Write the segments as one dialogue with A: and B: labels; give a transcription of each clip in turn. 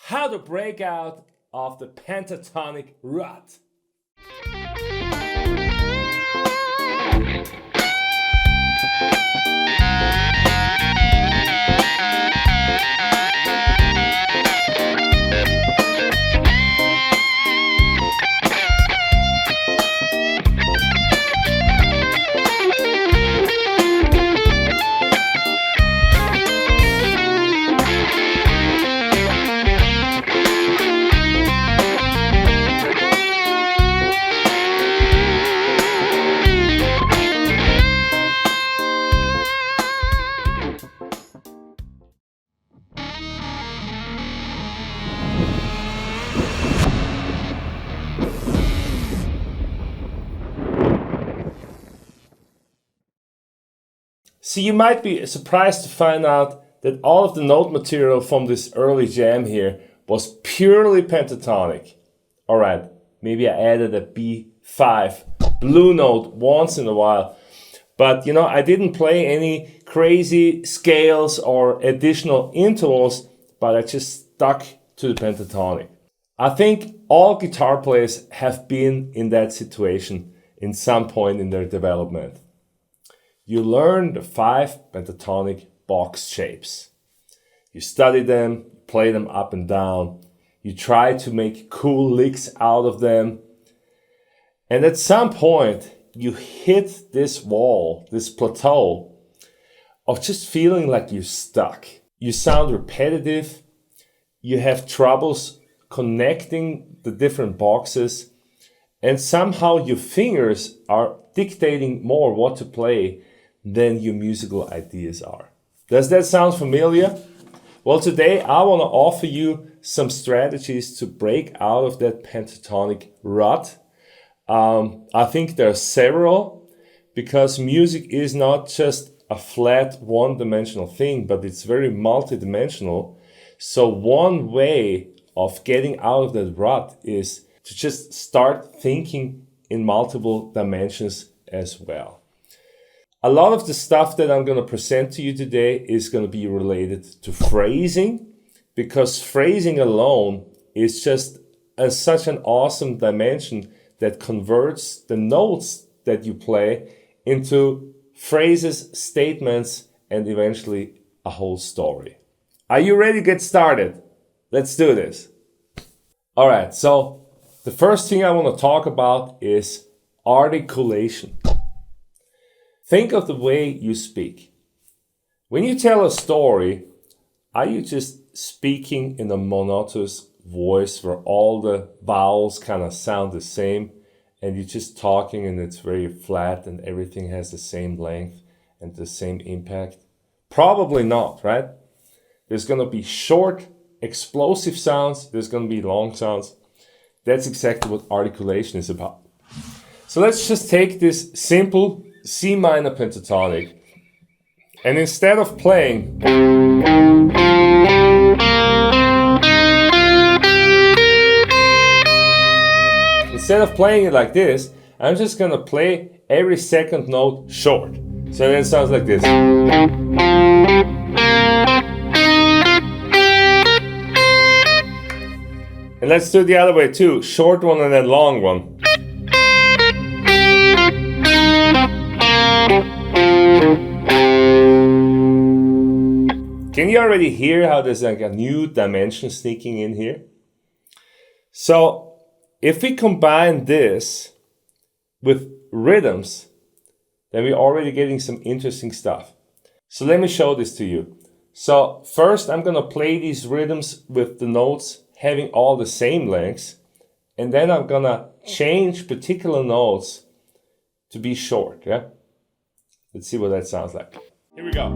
A: How to break out of the pentatonic rut. So you might be surprised to find out that all of the note material from this early jam here was purely pentatonic. Alright, maybe I added a B5 blue note once in a while, but I didn't play any crazy scales or additional intervals, but I just stuck to the pentatonic. I think all guitar players have been in that situation in some point in their development. You learn the 5 pentatonic box shapes. You study them, play them up and down. You try to make cool licks out of them. And at some point, you hit this wall, this plateau of just feeling like you're stuck. You sound repetitive. You have troubles connecting the different boxes. And somehow your fingers are dictating more what to play than your musical ideas are. Does that sound familiar? Well, today I want to offer you some strategies to break out of that pentatonic rut. I think there are several, because music is not just a flat one-dimensional thing, but it's very multidimensional. So one way of getting out of that rut is to just start thinking in multiple dimensions as well. A lot of the stuff that I'm going to present to you today is going to be related to phrasing, because phrasing alone is just such an awesome dimension that converts the notes that you play into phrases, statements, and eventually a whole story. Are you ready to get started? Let's do this. All right, so the first thing I want to talk about is articulation. Think of the way you speak. When you tell a story, are you just speaking in a monotonous voice where all the vowels kind of sound the same, and you're just talking and it's very flat and everything has the same length and the same impact? Probably not, right? There's going to be short, explosive sounds. There's going to be long sounds. That's exactly what articulation is about. So let's just take this simple C minor pentatonic, and instead of playing it like this, I'm just gonna play every second note short. So then it sounds like this. And let's do it the other way too. Short one and then long one. Can you already hear how there's like a new dimension sneaking in here? So if we combine this with rhythms, then we're already getting some interesting stuff. So let me show this to you. So first I'm going to play these rhythms with the notes having all the same lengths, and then I'm going to change particular notes to be short. Yeah? Let's see what that sounds like. Here we go.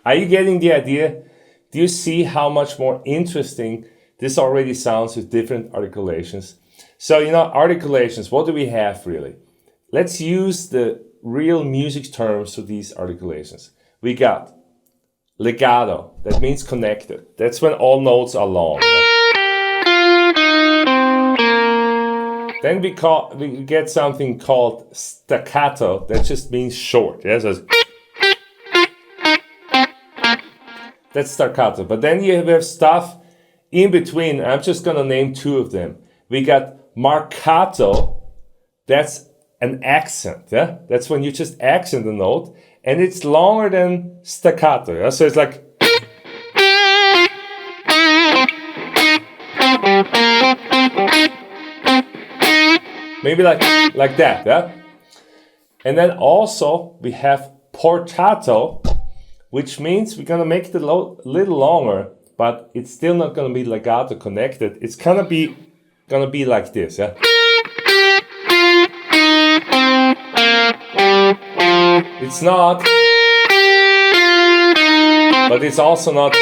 A: Are you getting the idea? Do you see how much more interesting this already sounds with different articulations? So, articulations, what do we have really? Let's use the real music terms for these articulations. We got legato, that means connected. That's when all notes are long. Then we get something called staccato. That just means short. Yeah, so that's staccato. But then you have stuff in between. I'm just gonna name two of them. We got marcato. That's an accent. Yeah, that's when you just accent the note, and it's longer than staccato. Yeah, so it's like. Maybe like that, yeah? And then also we have portato, which means we're gonna make it a little longer, but it's still not gonna be legato connected. It's gonna be like this, yeah? It's not, but it's also not.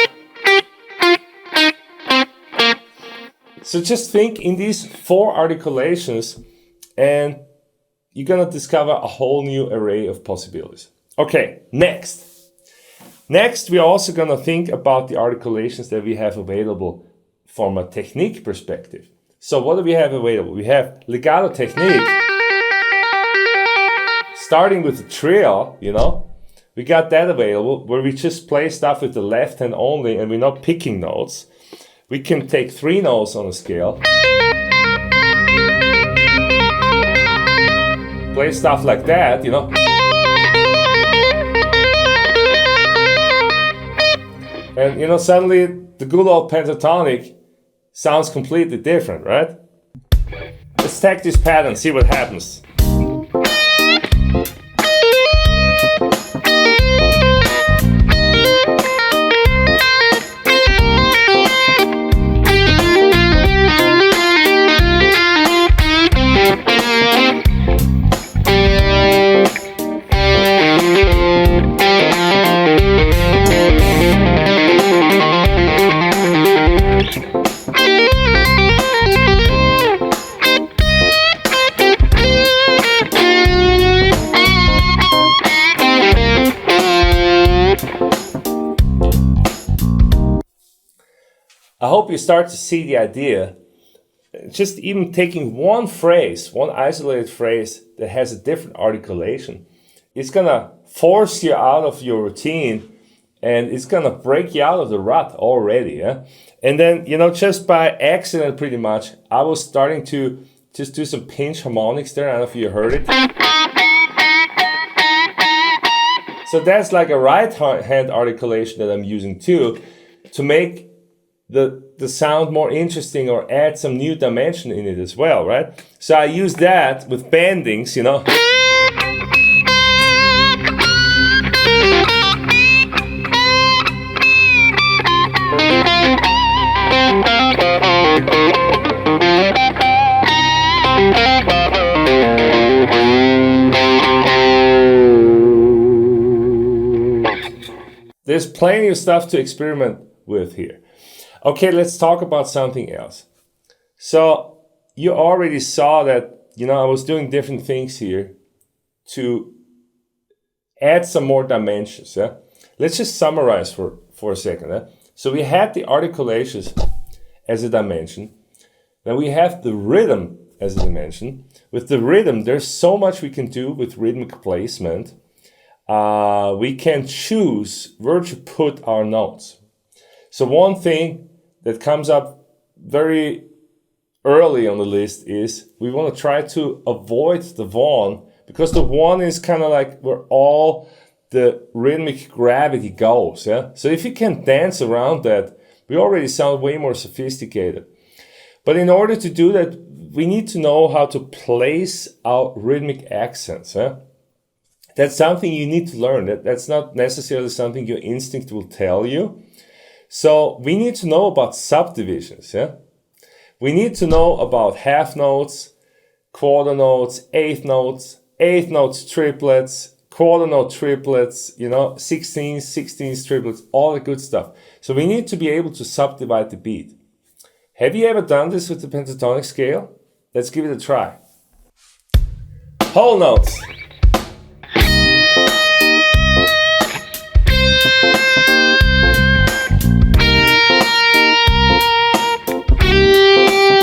A: So just think in these 4 articulations, and you're gonna discover a whole new array of possibilities. Okay, next we're also gonna think about the articulations that we have available from a technique perspective. So what do we have available? We have legato technique, starting with the trill, you know. We got that available, where we just play stuff with the left hand only, and we're not picking notes. We can take 3 notes on a scale. Play stuff like that, you know. And, you know, suddenly the good old pentatonic sounds completely different, right? Let's take this pattern, see what happens. I hope you start to see the idea. Just even taking one phrase, one isolated phrase that has a different articulation, it's gonna force you out of your routine, and it's gonna break you out of the rut already, yeah? And then, you know, just by accident pretty much, I was starting to just do some pinch harmonics there. I don't know if you heard it. So that's like a right hand articulation that I'm using too, to make the sound more interesting or add some new dimension in it as well, right? So I use that with bendings, you know. There's plenty of stuff to experiment with here. Okay, let's talk about something else. So you already saw that, you know, I was doing different things here to add some more dimensions. Yeah? Let's just summarize for a second. Yeah? So we had the articulations as a dimension. Then we have the rhythm as a dimension. With the rhythm, there's so much we can do with rhythmic placement. We can choose where to put our notes. So one thing that comes up very early on the list is we want to try to avoid the one, because the one is kind of like where all the rhythmic gravity goes. Yeah. So if you can dance around that, we already sound way more sophisticated. But in order to do that, we need to know how to place our rhythmic accents. Yeah. That's something you need to learn. That's not necessarily something your instinct will tell you. So we need to know about subdivisions, yeah? We need to know about half notes, quarter notes, eighth notes triplets, quarter note triplets, you know, 16th triplets, all the good stuff. So we need to be able to subdivide the beat. Have you ever done this with the pentatonic scale? Let's give it a try. Whole notes.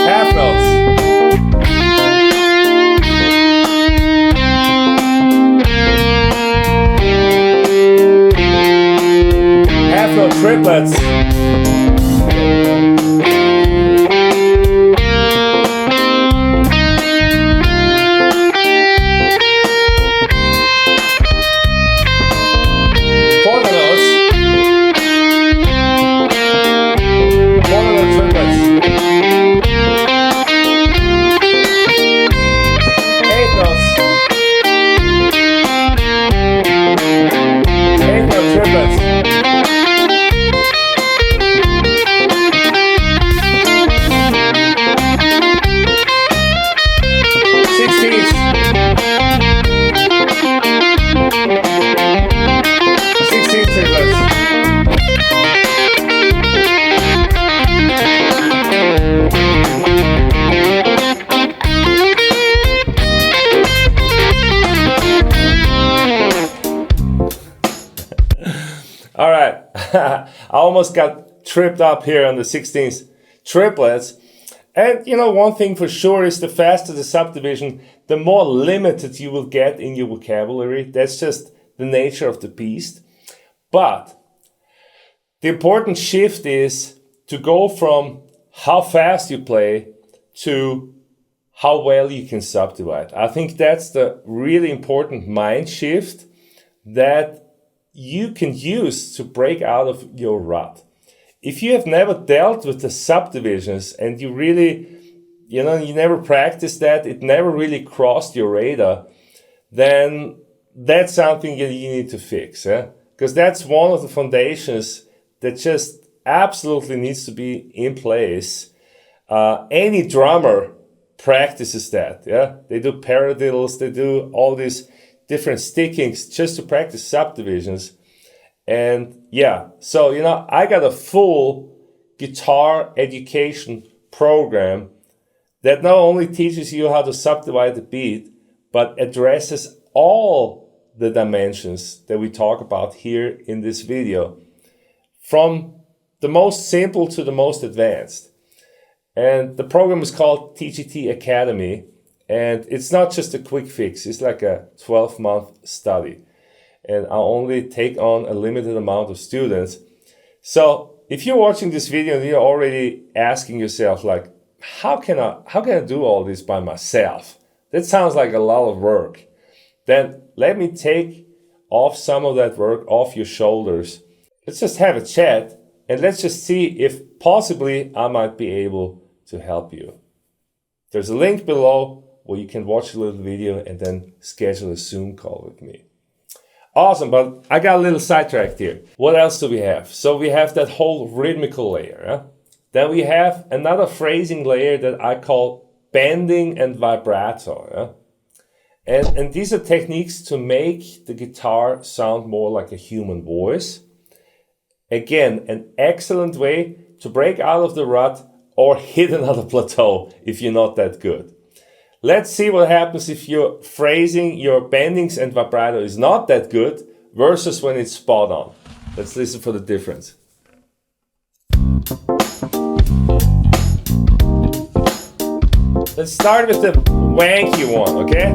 A: Half notes. almost got tripped up here on the 16th triplets. And one thing for sure is the faster the subdivision, the more limited you will get in your vocabulary. That's just the nature of the beast. But the important shift is to go from how fast you play to how well you can subdivide. I think that's the really important mind shift that you can use to break out of your rut. If you have never dealt with the subdivisions and you really, you never practiced that, it never really crossed your radar, then that's something that you need to fix. Because that's one of the foundations that just absolutely needs to be in place. Any drummer practices that. They do paradiddles, they do all these different stickings just to practice subdivisions. And so, I got a full guitar education program that not only teaches you how to subdivide the beat, but addresses all the dimensions that we talk about here in this video, from the most simple to the most advanced. And the program is called TGT Academy, and it's not just a quick fix, it's like a 12-month study. And I only take on a limited amount of students. So if you're watching this video and you're already asking yourself, like, how can I do all this by myself? That sounds like a lot of work. Then let me take off some of that work off your shoulders. Let's just have a chat and let's just see if possibly I might be able to help you. There's a link below where you can watch a little video and then schedule a Zoom call with me. Awesome, but I got a little sidetracked here. What else do we have? So we have that whole rhythmical layer. Then we have another phrasing layer that I call bending and vibrato. And these are techniques to make the guitar sound more like a human voice. Again, an excellent way to break out of the rut or hit another plateau if you're not that good. Let's see what happens if your phrasing, your bendings and vibrato is not that good versus when it's spot on. Let's listen for the difference. Let's start with the wanky one, okay?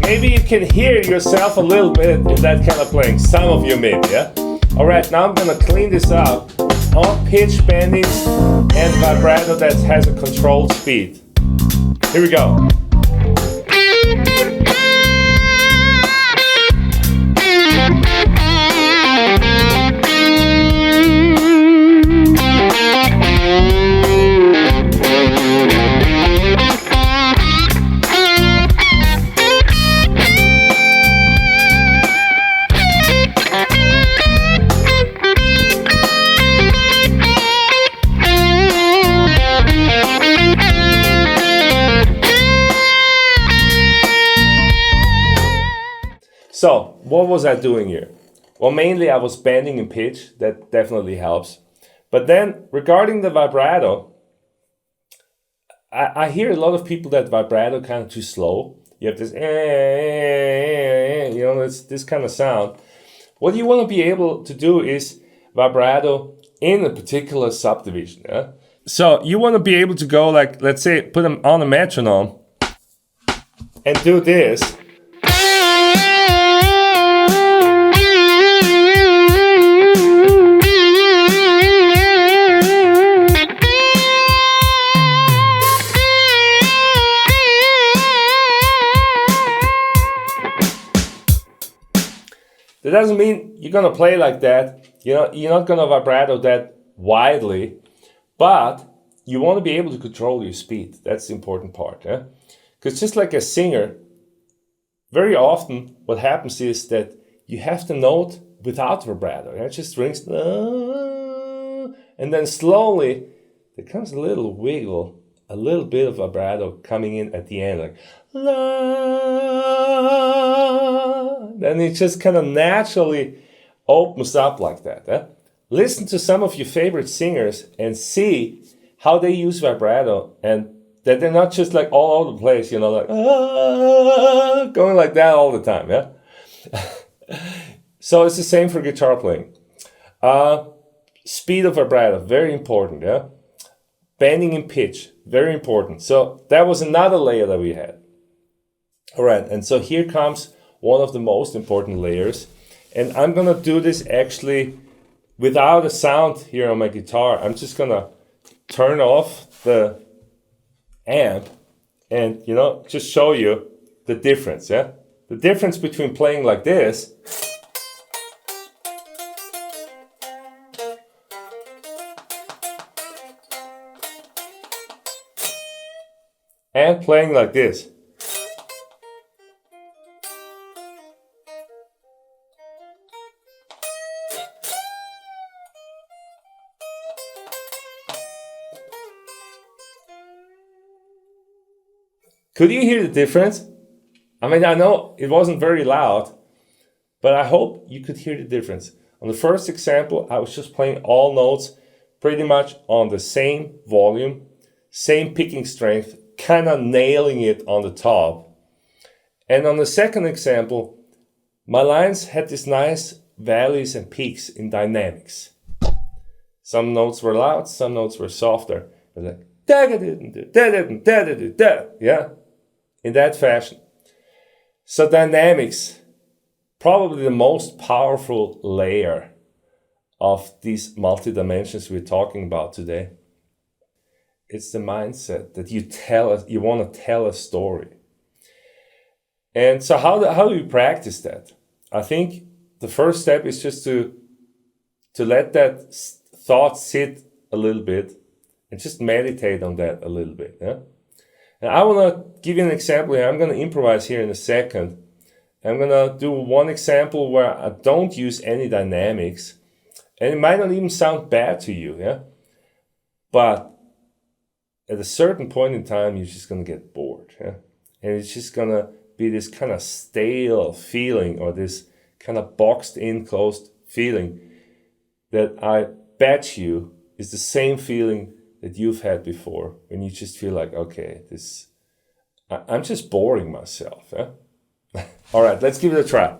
A: Maybe you can hear yourself a little bit in that kind of playing. Some of you maybe, Alright, now I'm gonna clean this up on pitch bendings and vibrato that has a controlled speed. Here we go. So, what was I doing here? Well, mainly I was bending in pitch. That definitely helps. But then, regarding the vibrato, I hear a lot of people that vibrato kind of too slow. You have this, it's this kind of sound. What you want to be able to do is vibrato in a particular subdivision. So, you want to be able to go like, let's say, put them on a metronome and do this. That doesn't mean you're going to play like that. You're not going to vibrato that widely, but you want to be able to control your speed. That's the important part. Because just like a singer, very often what happens is that you have the note without vibrato. It just rings, and then slowly there comes a little wiggle a little bit of vibrato coming in at the end, like la. Then it just kind of naturally opens up like that. Listen to some of your favorite singers and see how they use vibrato, and that they're not just like all over the place, like going like that all the time. So it's the same for guitar playing. Speed of vibrato, very important. Bending in pitch, very important. So that was another layer that we had. All right, and so here comes one of the most important layers. And I'm going to do this actually without a sound here on my guitar. I'm just going to turn off the amp and, just show you the difference. The difference between playing like this and playing like this. Could you hear the difference? I mean, I know it wasn't very loud, but I hope you could hear the difference. On the first example, I was just playing all notes pretty much on the same volume, same picking strength, kind of nailing it on the top. And on the second example, my lines had these nice valleys and peaks in dynamics. Some notes were loud, some notes were softer. It was like, yeah, in that fashion. So dynamics, probably the most powerful layer of these multi-dimensions we're talking about today. It's the mindset that you want to tell a story. And so how do we practice that? I think the first step is just to let that thought sit a little bit and just meditate on that a little bit. And I want to give you an example here. I'm going to improvise here in a second. I'm going to do one example where I don't use any dynamics, and it might not even sound bad to you. But at a certain point in time, you're just going to get bored. And it's just going to be this kind of stale feeling, or this kind of boxed in, closed feeling that I bet you is the same feeling that you've had before, when you just feel like, okay, I'm just boring myself. All right, let's give it a try.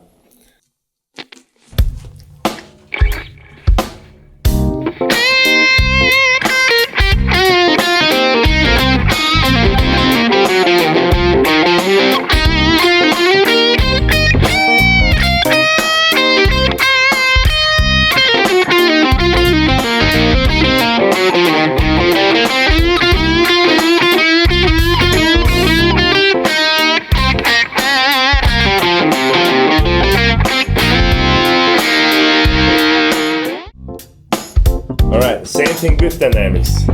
A: All right, same thing with dynamics.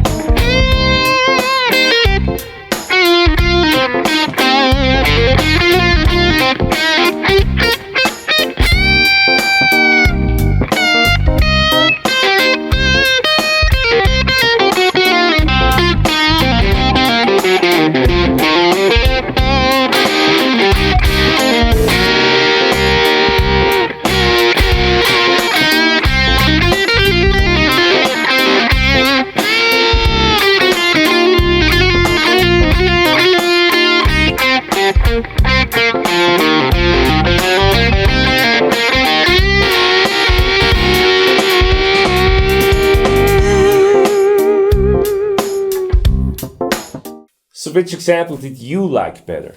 A: So which example did you like better?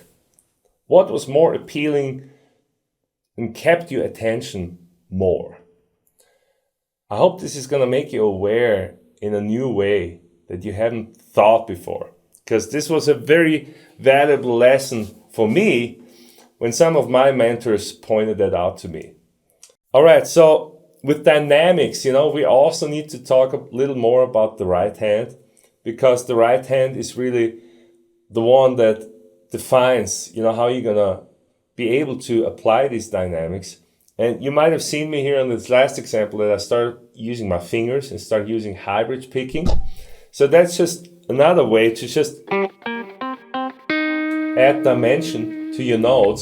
A: What was more appealing and kept your attention more? I hope this is going to make you aware in a new way that you haven't thought before, because this was a very valuable lesson for me when some of my mentors pointed that out to me. All right, so with dynamics, we also need to talk a little more about the right hand, because the right hand is really the one that defines, how you're going to be able to apply these dynamics. And you might have seen me here in this last example that I started using my fingers and started using high bridge picking. So that's just another way to just add dimension to your notes.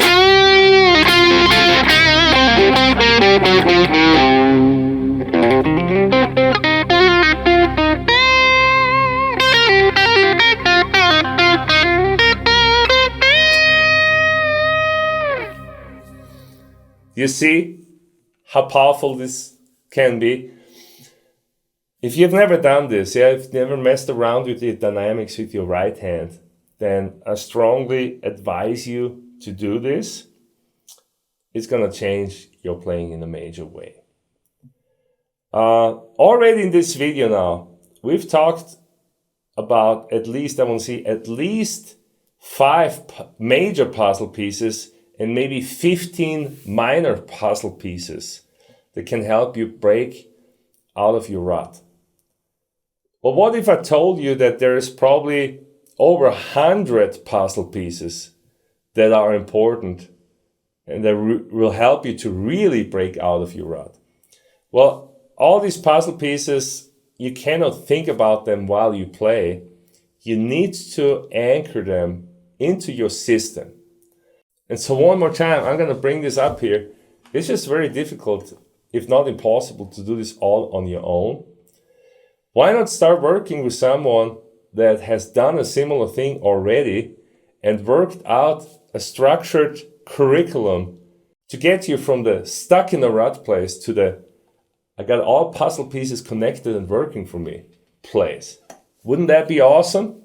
A: You see how powerful this can be? If you've never done this, if you've never messed around with the dynamics with your right hand, then I strongly advise you to do this. It's going to change your playing in a major way. Already in this video now, we've talked about at least 5 major puzzle pieces and maybe 15 minor puzzle pieces that can help you break out of your rut. Well, what if I told you that there is probably over 100 puzzle pieces that are important and that will help you to really break out of your rut? Well, all these puzzle pieces, you cannot think about them while you play. You need to anchor them into your system. And so one more time, I'm going to bring this up here. It's just very difficult, if not impossible, to do this all on your own. Why not start working with someone that has done a similar thing already and worked out a structured curriculum to get you from the stuck in the rut place to the I got all puzzle pieces connected and working for me place? Wouldn't that be awesome?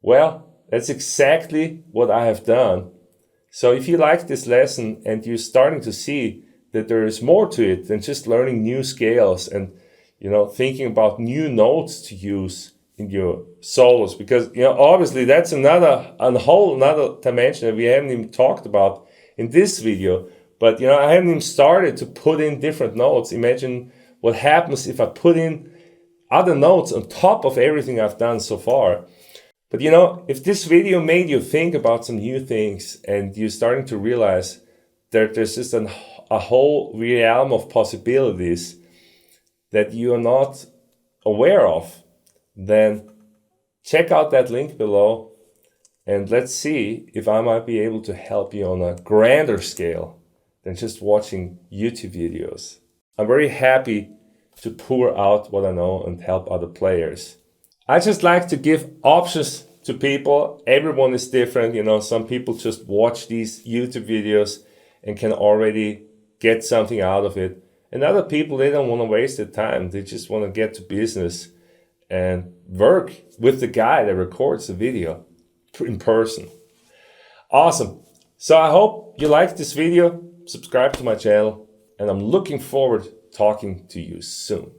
A: Well, that's exactly what I have done. So if you like this lesson and you're starting to see that there is more to it than just learning new scales and thinking about new notes to use in your solos, because obviously that's a whole another dimension that we haven't even talked about in this video. But I haven't even started to put in different notes. Imagine what happens if I put in other notes on top of everything I've done so far. But if this video made you think about some new things and you're starting to realize that there's just a whole realm of possibilities that you are not aware of, then check out that link below and let's see if I might be able to help you on a grander scale than just watching YouTube videos. I'm very happy to pour out what I know and help other players. I just like to give options to people. Everyone is different. Some people just watch these YouTube videos and can already get something out of it. And other people, they don't want to waste their time. They just want to get to business and work with the guy that records the video in person. Awesome. So I hope you liked this video. Subscribe to my channel, and I'm looking forward to talking to you soon.